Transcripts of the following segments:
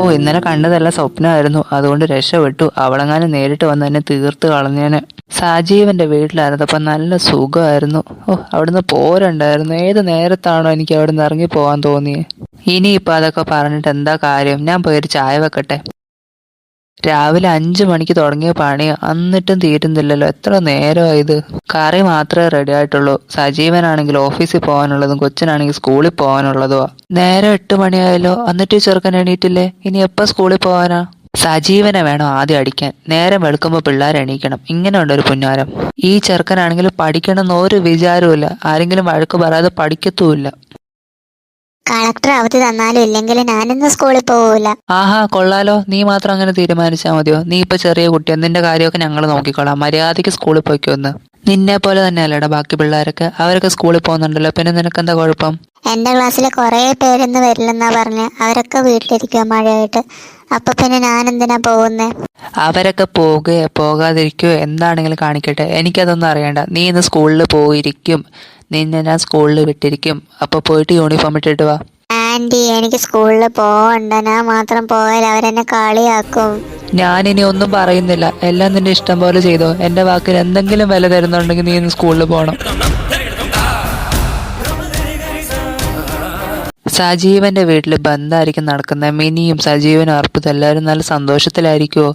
ഓ ഇന്നലെ കണ്ടതല്ല സ്വപ്നമായിരുന്നു, അതുകൊണ്ട് രക്ഷപ്പെട്ടു. അവളെങ്ങാനും നേരിട്ട് വന്ന് എന്നെ തീർത്ത് കളഞ്ഞേനെ. സജീവന്റെ വീട്ടിലായിരുന്നപ്പോ നല്ല സുഖമായിരുന്നു. ഓ അവിടുന്ന് പോരണ്ടായിരുന്നു. ഏത് നേരത്താണോ എനിക്ക് അവിടുന്ന് ഇറങ്ങി പോവാൻ തോന്നിയേ. ഇനിയിപ്പൊ അതൊക്കെ പറഞ്ഞിട്ട് എന്താ കാര്യം? ഞാൻ പോയൊരു ചായ വെക്കട്ടെ. രാവിലെ 5 മണിക്ക് തുടങ്ങിയ പണി എന്നിട്ടും തീരുന്നില്ലല്ലോ. എത്ര നേരമായി ഇത്. കറി മാത്രമേ റെഡി ആയിട്ടുള്ളൂ. സജീവനാണെങ്കിൽ ഓഫീസിൽ പോകാനുള്ളതും കൊച്ചിനാണെങ്കിൽ സ്കൂളിൽ പോകാനുള്ളതുമാ. നേരം 8 മണിയായല്ലോ, എന്നിട്ട് ഈ ചെറുക്കൻ എണീറ്റില്ലേ? ഇനി എപ്പോ സ്കൂളിൽ പോകാനാ? സജീവനെ വേണം ആദ്യം അടിക്കാൻ. നേരം വെളുക്കുമ്പോ പിള്ളേർ എണീക്കണം. ഇങ്ങനെ ഉണ്ടൊരു പുന്നാരം. ഈ ചെറുക്കനാണെങ്കിൽ പഠിക്കണം എന്നൊരു വിചാരവുമില്ല. ആരെങ്കിലും വഴക്ക് പറയാതെ പഠിക്കത്തുമില്ല. കളക്ടർ അവധി തന്നാലും ഇല്ലെങ്കിലും ഞാനിന്ന് സ്കൂളിൽ പോവൂല. ആഹാ കൊള്ളാലോ. നീ മാത്രം അങ്ങനെ തീരുമാനിച്ചാൽ മതിയോ? നീ ഇപ്പൊ ചെറിയ കുട്ടിയാ, നിന്റെ കാര്യമൊക്കെ ഞങ്ങൾ നോക്കിക്കോളാം. മര്യാദയ്ക്ക് സ്കൂളിൽ പോയിക്കൊന്ന്. നിന്നെ പോലെ തന്നെയല്ലേടാ ബാക്കി പിള്ളേരൊക്കെ. അവരൊക്കെ സ്കൂളിൽ പോകുന്നുണ്ടല്ലോ, പിന്നെ നിനക്കെന്താ കുഴപ്പം? എന്റെ ക്ലാസ്സിലെ കുറെ പേരൊന്നും വരില്ലെന്നാ പറഞ്ഞ്. അവരൊക്കെ വീട്ടിലിരിക്കുക മഴയായിട്ട്. അപ്പൊ പിന്നെ ഞാൻ എന്തിനാ പോകുന്നേ? അവരൊക്കെ പോകുകയോ പോകാതിരിക്കുകയോ എന്താണെങ്കിലും കാണിക്കട്ടെ, എനിക്കതൊന്നും അറിയണ്ട. നീ ഇന്ന് സ്കൂളിൽ പോയിരിക്കും. നിന്നെ ഞാൻ സ്കൂളിൽ വിട്ടിരിക്കും. അപ്പൊ പോയിട്ട് യൂണിഫോം ഇട്ടിട്ട് വാ. ആന്റി, എനിക്ക് സ്കൂളിൽ പോവണ്ട. ഞാൻ മാത്രം പോയാൽ അവരെന്നെ കളിയാക്കും. ഞാനിനി ഒന്നും പറയുന്നില്ല. എല്ലാം നിന്റെ ഇഷ്ടം പോലെ ചെയ്തോ. എന്റെ വാക്കിന് എന്തെങ്കിലും വില തരുന്നുണ്ടെങ്കിൽ നീ ഇന്ന് സ്കൂളിൽ പോകണം. സജീവന്റെ വീട്ടിൽ ബന്ധായിരിക്കും നടക്കുന്ന. മിനിയും സജീവനും അർപ്പിതും എല്ലാവരും നല്ല സന്തോഷത്തിലായിരിക്കുമോ,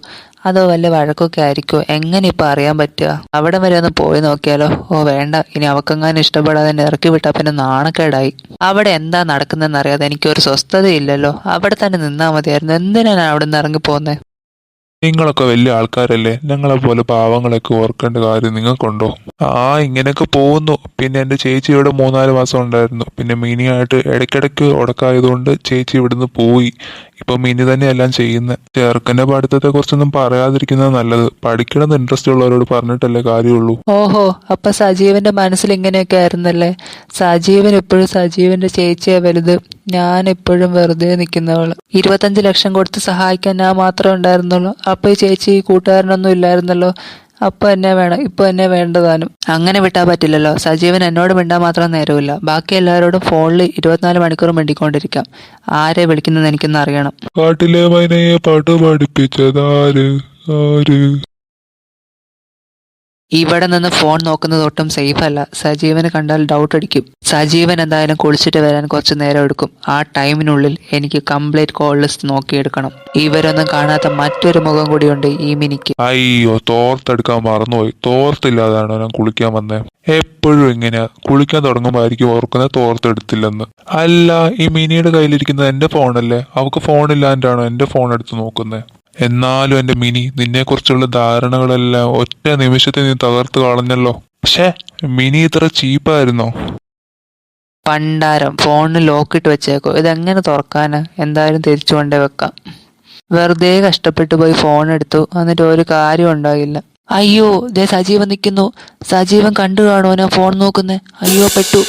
അതോ വല്ല വഴക്കൊക്കെ ആയിരിക്കുമോ? എങ്ങനെ ഇപ്പൊ അറിയാൻ പറ്റുക? അവിടെ വരെ ഒന്ന് പോയി നോക്കിയാലോ? ഓ വേണ്ട, ഇനി അവക്കെങ്ങാനും ഇഷ്ടപ്പെടാതെ തന്നെ ഇറക്കി വിട്ടാ പിന്നെ നാണക്കേടായി. അവിടെ എന്താ നടക്കുന്നതെന്ന് അറിയാതെ എനിക്കൊരു സ്വസ്ഥതയില്ലല്ലോ. അവിടെ തന്നെ നിന്നാ മതിയായിരുന്നു. എന്തിനാണ് അവിടെ നിന്ന് ഇറങ്ങി പോകുന്നത്? നിങ്ങളൊക്കെ വലിയ ആൾക്കാരല്ലേ, ഞങ്ങളെ പോലെ പാവങ്ങളൊക്കെ ഓർക്കേണ്ട കാര്യം നിങ്ങൾക്കുണ്ടോ? ഇങ്ങനെയൊക്കെ പോകുന്നു. പിന്നെ എൻ്റെ ചേച്ചി ഇവിടെ 3-4 മാസം ഉണ്ടായിരുന്നു. പിന്നെ മിനിയായിട്ട് ഇടയ്ക്കിടയ്ക്ക് ഉടക്കായതുകൊണ്ട് ചേച്ചി ഇവിടുന്ന് പോയി. ഇപ്പൊ മിനി തന്നെ എല്ലാം ചെയ്യുന്നത്. ചെറുക്കൻ്റെ പഠിത്തത്തെ കുറിച്ചൊന്നും പറയാതിരിക്കുന്നത് നല്ലത്. പഠിക്കണമെന്ന് ഇൻട്രസ്റ്റ് ഉള്ളവരോട് പറഞ്ഞിട്ടല്ലേ കാര്യമുള്ളൂ. ഓഹോ, അപ്പൊ സജീവന്റെ മനസ്സിൽ ഇങ്ങനെയൊക്കെ ആയിരുന്നല്ലേ. സജീവൻ ഇപ്പോഴും സജീവന്റെ ചേച്ചിയാ വലുത്. ഞാൻ ഇപ്പോഴും വെറുതെ നിൽക്കുന്നവള്. 25 ലക്ഷം കൊടുത്ത് സഹായിക്കാൻ ഞാൻ മാത്രമേ ഉണ്ടായിരുന്നുള്ളൂ. അപ്പൊ ഈ ചേച്ചി കൂട്ടുകാരനൊന്നും ഇല്ലായിരുന്നല്ലോ. അപ്പൊ എന്നെ വേണം, ഇപ്പൊ എന്നെ വേണ്ടതാനും. അങ്ങനെ വിട്ടാ പറ്റില്ലല്ലോ. സജീവൻ എന്നോട് മിണ്ടാൻ മാത്രം നേരമില്ല. ബാക്കി എല്ലാവരോടും ഫോണിൽ 24 മണിക്കൂർ മിണ്ടിക്കൊണ്ടിരിക്കാം. ആരെ വിളിക്കുന്നത് എനിക്കൊന്ന് അറിയണം. കാട്ടിലെ മൈനയെ പാട്ട് പഠിപ്പിച്ചതാര്? ആര്? ഇവിടെ നിന്ന് ഫോൺ നോക്കുന്നത് ഒട്ടും സേഫ് അല്ല. സജീവന് കണ്ടാൽ ഡൗട്ട് അടിക്കും. സജീവൻ എന്തായാലും കുളിച്ചിട്ട് വരാൻ കുറച്ച് നേരം എടുക്കും. ആ ടൈമിനുള്ളിൽ എനിക്ക് കംപ്ലീറ്റ് കോൾ ലിസ്റ്റ് നോക്കിയെടുക്കണം. ഇവരൊന്നും കാണാത്ത മറ്റൊരു മുഖം കൂടിയുണ്ട് ഈ മിനിക്ക്. അയ്യോ, തോർത്തെടുക്കാൻ മറന്നുപോയി. തോർത്തില്ലാതാണോ ഞാൻ കുളിക്കാൻ വന്നേ? എപ്പോഴും ഇങ്ങനെയാ. കുളിക്കാൻ തുടങ്ങുമ്പോ ആയിരിക്കും ഓർക്കുന്നത് തോർത്തെടുത്തില്ലെന്ന്. അല്ല, ഈ മിനിയുടെ കയ്യിലിരിക്കുന്നത് എന്റെ ഫോണല്ലേ? അവക്ക് ഫോണില്ലാണ്ടാണോ എന്റെ ഫോൺ എടുത്ത് നോക്കുന്നത്? എന്നാലും എന്റെ മിനി, നിന്നെ കുറിച്ചുള്ള ധാരണകളെല്ലാം ഒറ്റ നിമിഷത്തിൽ നീ തകർത്ത് കളഞ്ഞല്ലോ. പക്ഷേ, മിനി ഇത്ര ചീപ്പായിരുന്നോ? പണ്ടാരം, ഫോണിന് ലോക്കിട്ട് വെച്ചേക്കോ. ഇതെങ്ങനെ തുറക്കാന്? എന്തായാലും തിരിച്ചു കൊണ്ടേ വെക്കാം. വെറുതെ കഷ്ടപ്പെട്ടു പോയി ഫോൺ എടുത്തു, എന്നിട്ട് ഒരു കാര്യം ഉണ്ടായില്ല. അയ്യോ, ദേ സജീവൻ നിൽക്കുന്നു. സജീവൻ കണ്ടു കാണുമോ ഞാൻ ഫോൺ നോക്കുന്നേ? അയ്യോ പെട്ടു.